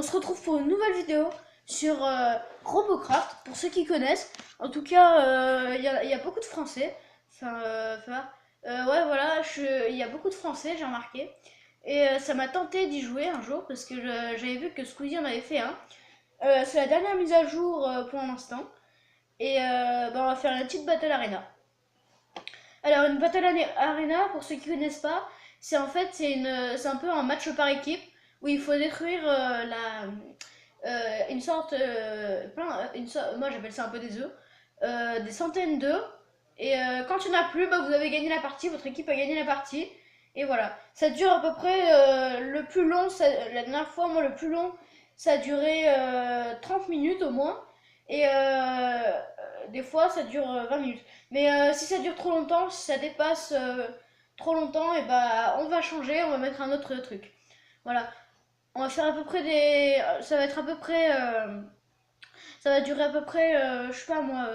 On se retrouve pour une nouvelle vidéo sur Robocraft, pour ceux qui connaissent. En tout cas, il y a beaucoup de Français. Ouais, voilà, il y a beaucoup de Français, j'ai remarqué. Et ça m'a tenté d'y jouer un jour, parce que j'avais vu que Squeezie en avait fait un. C'est la dernière mise à jour pour l'instant. Et on va faire une petite Battle Arena. Alors, une Battle Arena, pour ceux qui connaissent pas, c'est en fait, c'est un peu un match par équipe, où il faut détruire une sorte, moi j'appelle ça un peu des œufs, des centaines d'œufs. Et quand il n'y en a plus, bah, vous avez gagné la partie, votre équipe a gagné la partie. Et voilà, ça dure à peu près le plus long, la dernière fois, moi le plus long, ça a duré 30 minutes au moins. Et des fois, ça dure 20 minutes. Mais si ça dure trop longtemps, si ça dépasse trop longtemps, et bah on va changer, on va mettre un autre truc. Voilà. On va faire à peu près ça va être à peu près. Ça va durer à peu près, je sais pas moi,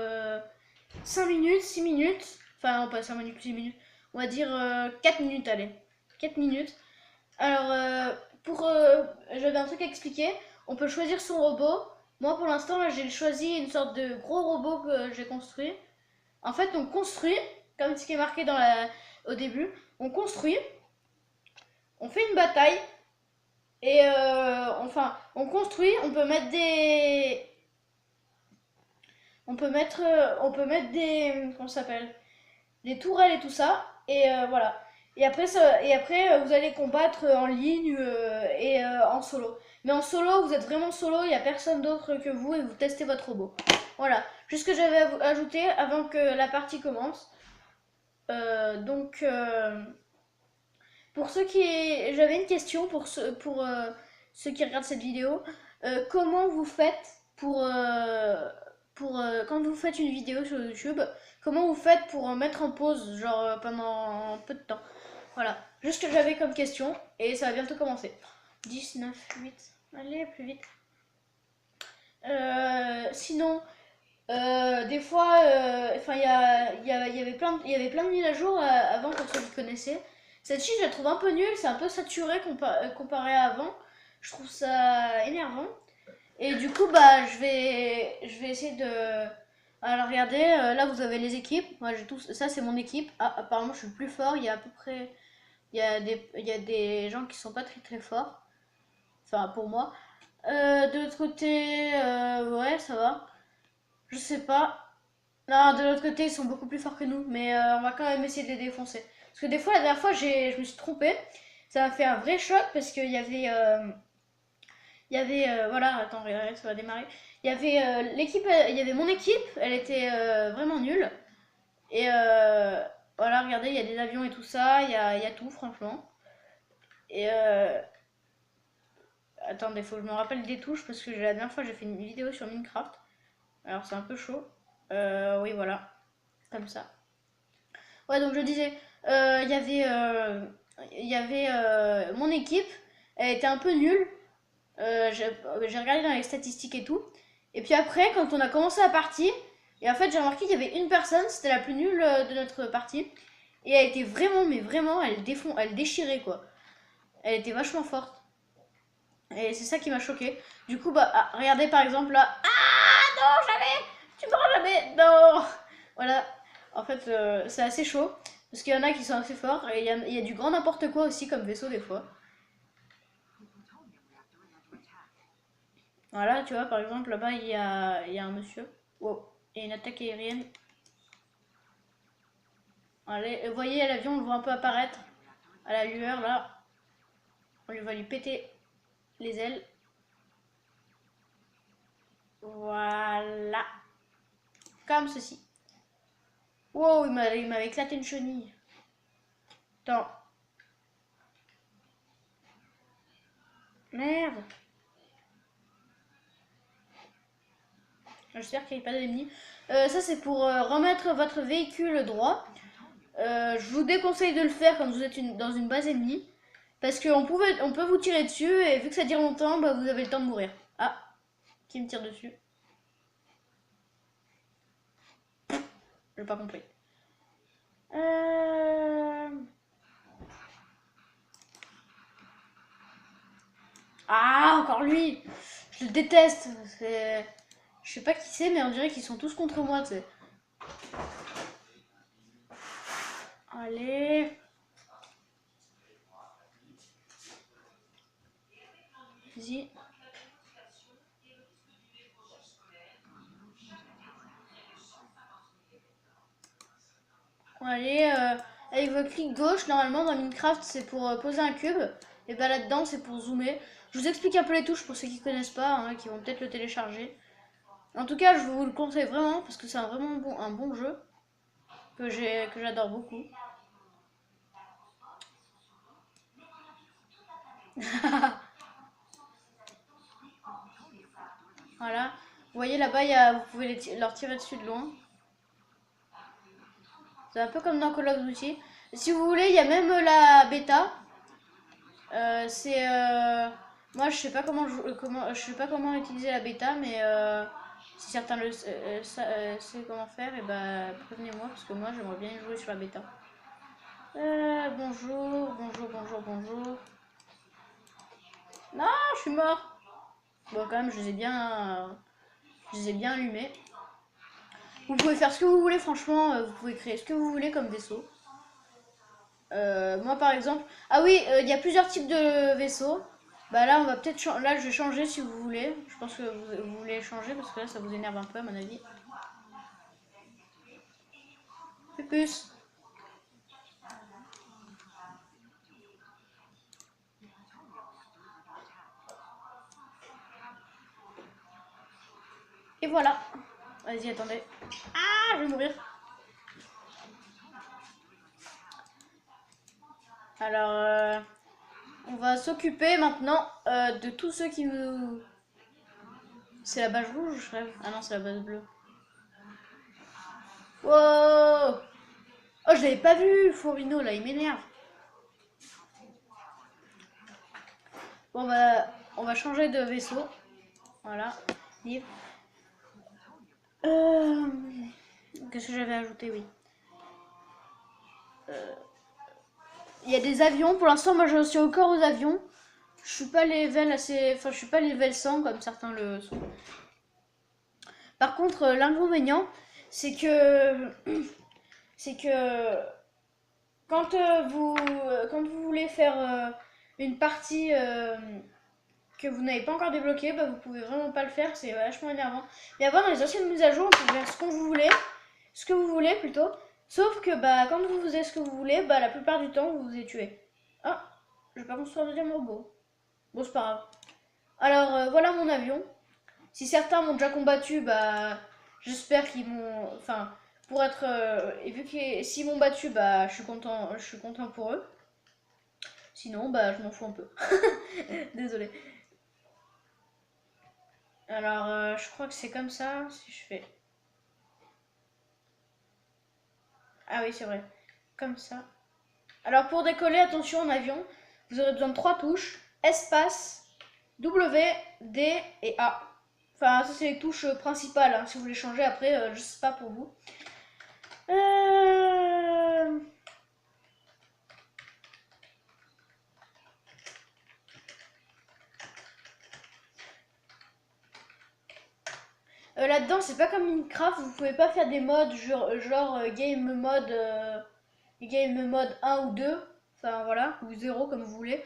5 minutes, 6 minutes. Enfin, non, pas 5 minutes, 6 minutes. On va dire 4 minutes, allez. 4 minutes. Alors, j'avais un truc à expliquer. On peut choisir son robot. Moi, pour l'instant, là, j'ai choisi une sorte de gros robot que j'ai construit. En fait, on construit, comme ce qui est marqué au début, on construit, on fait une bataille. Et enfin, on construit, on peut mettre des. On peut mettre des. Comment ça s'appelle? Des tourelles et tout ça. Et voilà. Et après, vous allez combattre en ligne et en solo. Mais en solo, vous êtes vraiment solo, il n'y a personne d'autre que vous et vous testez votre robot. Voilà. Juste ce que j'avais à vous ajouter avant que la partie commence. Donc, pour ceux qui. J'avais une question pour ceux qui regardent cette vidéo. Comment vous faites quand vous faites une vidéo sur YouTube, comment vous faites pour mettre en pause, genre pendant peu de temps? Voilà, juste ce que j'avais comme question, et ça va bientôt commencer. 10, 9, 8, allez, plus vite. Sinon, des fois, enfin, il y avait plein de mises à jour avant pour ceux qui connaissaient. Cette je la trouve un peu nulle, c'est un peu saturé comparé à avant. Je trouve ça énervant. Et du coup, bah, je vais essayer de. Alors, regardez, là vous avez les équipes. Moi, j'ai tout. Ça, c'est mon équipe. Ah, apparemment, je suis le plus fort. Il y a à peu près. Il y a des gens qui sont pas très très forts. Enfin, pour moi. De l'autre côté, ouais, ça va. Je sais pas. Non, de l'autre côté, ils sont beaucoup plus forts que nous, mais on va quand même essayer de les défoncer. Parce que des fois, la dernière fois, je me suis trompée. Ça m'a fait un vrai choc parce qu'il y avait. Voilà, attends, regarde, ça va démarrer. Il y avait il y avait mon équipe, elle était vraiment nulle. Et voilà, regardez, il y a des avions et tout ça, il y a tout, franchement. Et attendez, faut que je me rappelle des touches parce que la dernière fois, j'ai fait une vidéo sur Minecraft. Alors, c'est un peu chaud. Oui, voilà, comme ça. Ouais, donc je disais, il y avait mon équipe, elle était un peu nulle. J'ai regardé dans les statistiques et tout. Et puis après, quand on a commencé la partie, et en fait, j'ai remarqué qu'il y avait une personne, c'était la plus nulle de notre partie. Et elle était vraiment, mais vraiment, elle déchirait quoi. Elle était vachement forte. Et c'est ça qui m'a choqué. Du coup, bah, regardez par exemple là. Ah non, jamais! Tu me rends jamais! Non! Voilà. En fait, c'est assez chaud. Parce qu'il y en a qui sont assez forts. Et il y a du grand n'importe quoi aussi comme vaisseau des fois. Voilà, tu vois, par exemple, là-bas, il y a un monsieur. Wow. Il y a une attaque aérienne. Allez, vous voyez, l'avion, on le voit un peu apparaître. À la lueur, là. On va lui péter les ailes. Voilà. Comme ceci. Wow, il m'avait éclaté une chenille. Attends. Merde. J'espère qu'il n'y a pas d'ennemis. Ça, c'est pour remettre votre véhicule droit. Je vous déconseille de le faire quand vous êtes dans une base ennemie. Parce on peut vous tirer dessus et vu que ça dure longtemps, bah, vous avez le temps de mourir. Ah, qui me tire dessus? J'ai pas compris. Euh... Ah, encore lui. Je le déteste. Je sais pas qui c'est, mais on dirait qu'ils sont tous contre moi, tu sais. Allez. Vas-y. Allez, avec votre clic gauche, normalement dans Minecraft, c'est pour poser un cube. Et bah là-dedans, c'est pour zoomer. Je vous explique un peu les touches pour ceux qui connaissent pas, hein, qui vont peut-être le télécharger. En tout cas, je vous le conseille vraiment parce que c'est vraiment un bon jeu que j'adore beaucoup. Voilà. Vous voyez là-bas, vous pouvez leur tirer dessus de loin. C'est un peu comme dans Call of Duty. Si vous voulez, il y a même la bêta. C'est moi je sais pas comment utiliser la bêta, mais si certains savent comment faire, et bah prévenez-moi parce que moi j'aimerais bien y jouer sur la bêta. Bonjour, bonjour, bonjour, bonjour. Non, je suis mort. Bon, quand même, je les ai bien allumés. Vous pouvez faire ce que vous voulez, franchement, vous pouvez créer ce que vous voulez comme vaisseau. Moi, par exemple, ah oui, il y a plusieurs types de vaisseaux. Bah là, on va peut-être là, je vais changer si vous voulez. Je pense que vous voulez changer parce que là, ça vous énerve un peu à mon avis. Pupus. Et voilà. Vas-y, attendez. Ah, je vais mourir. Alors, on va s'occuper maintenant de tous ceux qui nous... C'est la base rouge, je rêve. Ah non, c'est la base bleue. Wow. Oh, je l'avais pas vu, Forino, là, il m'énerve. Bon, bah, on va changer de vaisseau. Voilà. Livre. Euh... Qu'est-ce que j'avais ajouté, oui. Il y a des avions. Pour l'instant, moi, je suis encore aux avions. Je suis pas level assez... Enfin, je suis pas level 100 comme certains le sont. Par contre, l'inconvénient, c'est que... c'est que... Quand vous voulez faire une partie que vous n'avez pas encore débloquée, bah, vous pouvez vraiment pas le faire. C'est vachement énervant. Mais avant, dans les anciennes mises à jour, on pouvait faire ce qu'on vous voulez. Ce que vous voulez, plutôt. Sauf que bah, quand vous faisiez ce que vous voulez, bah, la plupart du temps, vous vous êtes tué. Ah, je vais pas construire un deuxième robot. Bon, c'est pas grave. Alors, voilà mon avion. Si certains m'ont déjà combattu, bah, j'espère qu'ils m'ont... Enfin, pour être... et vu que s'ils m'ont battu, bah, je suis content pour eux. Sinon, bah, je m'en fous un peu. Désolée. Alors, je crois que c'est comme ça, si je fais... Ah oui, c'est vrai. Comme ça. Alors, pour décoller, attention en avion, vous aurez besoin de 3 touches. Espace, W, D et A. Enfin, ça, c'est les touches principales. Hein. Si vous voulez changer après, je sais pas pour vous. Là-dedans, c'est pas comme Minecraft, vous pouvez pas faire des modes genre game mode 1 ou 2, enfin voilà, ou 0 comme vous voulez.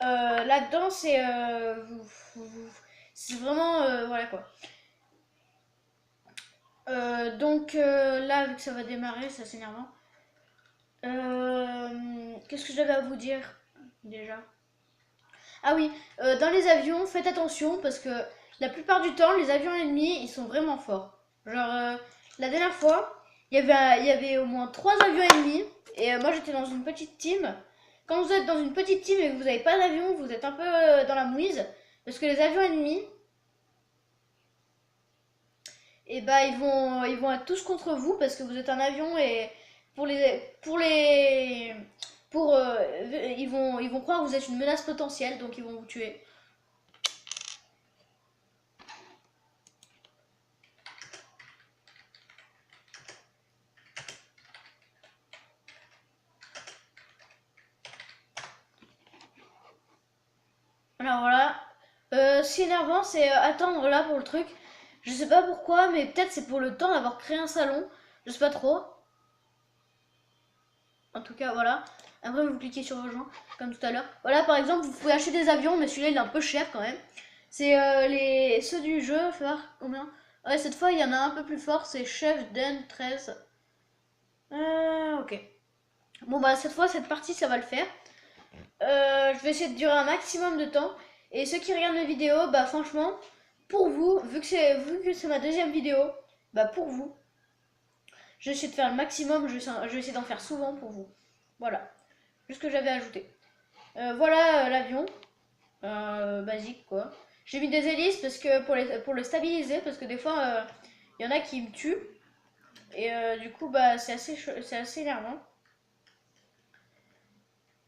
Là-dedans, c'est vraiment voilà quoi. Donc là, vu que ça va démarrer, c'est assez énervant. Qu'est-ce que j'avais à vous dire déjà? Ah oui, dans les avions, faites attention parce que la plupart du temps, les avions ennemis, ils sont vraiment forts. Genre, la dernière fois, il y avait au moins 3 avions ennemis et moi j'étais dans une petite team. Quand vous êtes dans une petite team et que vous n'avez pas d'avion, vous êtes un peu dans la mouise parce que les avions ennemis, et bah ils vont être tous contre vous parce que vous êtes un avion et pour les pour ils vont croire que vous êtes une menace potentielle donc ils vont vous tuer. Alors voilà, ce qui est énervant, c'est attendre là pour le truc. Je sais pas pourquoi, mais peut-être c'est pour le temps d'avoir créé un salon. Je sais pas trop. En tout cas, voilà. Après, vous cliquez sur rejoindre, comme tout à l'heure. Voilà, par exemple, vous pouvez acheter des avions, mais celui-là, il est un peu cher quand même. C'est ceux du jeu. Faut voir combien. Ouais, cette fois, il y en a un peu plus fort. C'est Chef Den 13. Ok. Bon, bah, cette fois, cette partie, ça va le faire. Je vais essayer de durer un maximum de temps. Et ceux qui regardent la vidéo, bah, franchement, pour vous, vu que c'est ma deuxième vidéo, bah, pour vous, je vais essayer de faire le maximum. Je vais essayer d'en faire souvent pour vous. Voilà. Juste ce que j'avais ajouté. Voilà l'avion. Basique quoi. J'ai mis des hélices parce que pour le stabiliser, parce que des fois il y en a qui me tuent. Et du coup bah c'est assez énervant.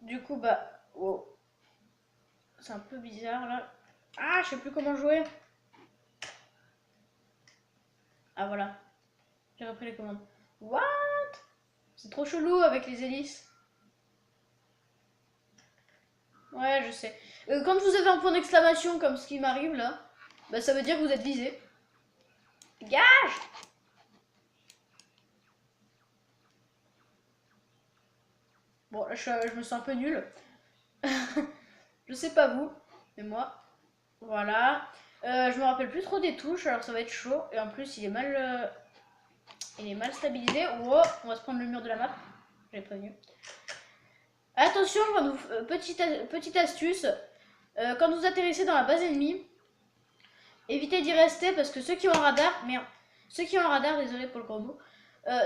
Du coup bah wow. C'est un peu bizarre là. Ah, je sais plus comment jouer. Ah voilà. J'ai repris les commandes. What? C'est trop chelou avec les hélices. Ouais, je sais. Quand vous avez un point d'exclamation comme ce qui m'arrive là, bah ça veut dire que vous êtes visé. Gage! Bon, là, je me sens un peu nulle. Je sais pas vous, mais moi. Voilà. Je me rappelle plus trop des touches, alors ça va être chaud. Et en plus, il est mal stabilisé. Oh, on va se prendre le mur de la map. J'ai prévenu. Attention, petite astuce. Quand vous atterrissez dans la base ennemie, évitez d'y rester parce que ceux qui ont un radar, merde, ceux qui ont un radar, désolé pour le gros mot,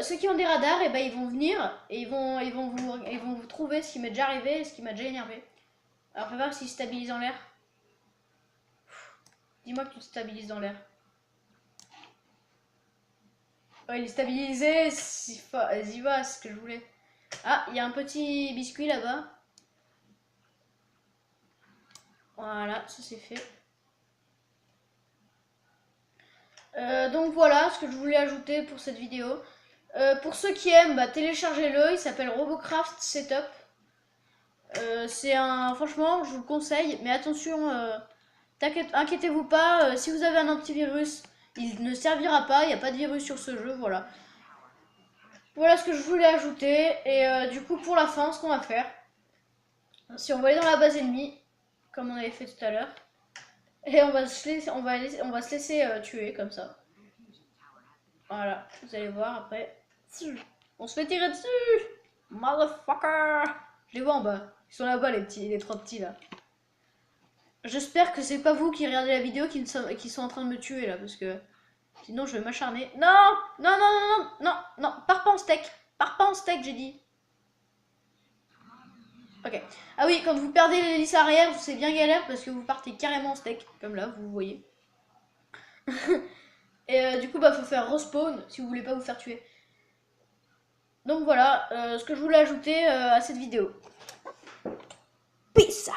ceux qui ont des radars, et ben ils vont venir et ils vont vous trouver, ce qui m'est déjà arrivé et ce qui m'a déjà énervé. Alors, fais voir s'il stabilise en l'air. Dis-moi que tu te stabilises dans l'air. Ouais, il est stabilisé. Vas-y, va, c'est ce que je voulais. Ah, il y a un petit biscuit là-bas. Voilà, ça c'est fait. Donc voilà ce que je voulais ajouter pour cette vidéo. Pour ceux qui aiment, bah, téléchargez-le. Il s'appelle Robocraft Setup. Franchement, je vous le conseille. Mais attention, inquiétez-vous pas. Si vous avez un antivirus, il ne servira pas. Il n'y a pas de virus sur ce jeu. Voilà. Voilà ce que je voulais ajouter. Et du coup, pour la fin, ce qu'on va faire, si on va aller dans la base ennemie, comme on avait fait tout à l'heure, et on va se laisser tuer comme ça. Voilà, vous allez voir après. On se fait tirer dessus. Motherfucker. Je les vois en bas. Ils sont là-bas les trois petits là. J'espère que c'est pas vous qui regardez la vidéo qui sont en train de me tuer là, parce que sinon je vais m'acharner. Non, non, non, non, non, non, non, pars pas en steak. Pars pas en steak, j'ai dit. Ok. Ah oui, quand vous perdez l'hélice arrière, c'est bien galère parce que vous partez carrément en steak, comme là, vous voyez. Et du coup, bah, faut faire respawn si vous voulez pas vous faire tuer. Donc voilà, ce que je voulais ajouter à cette vidéo. Peace!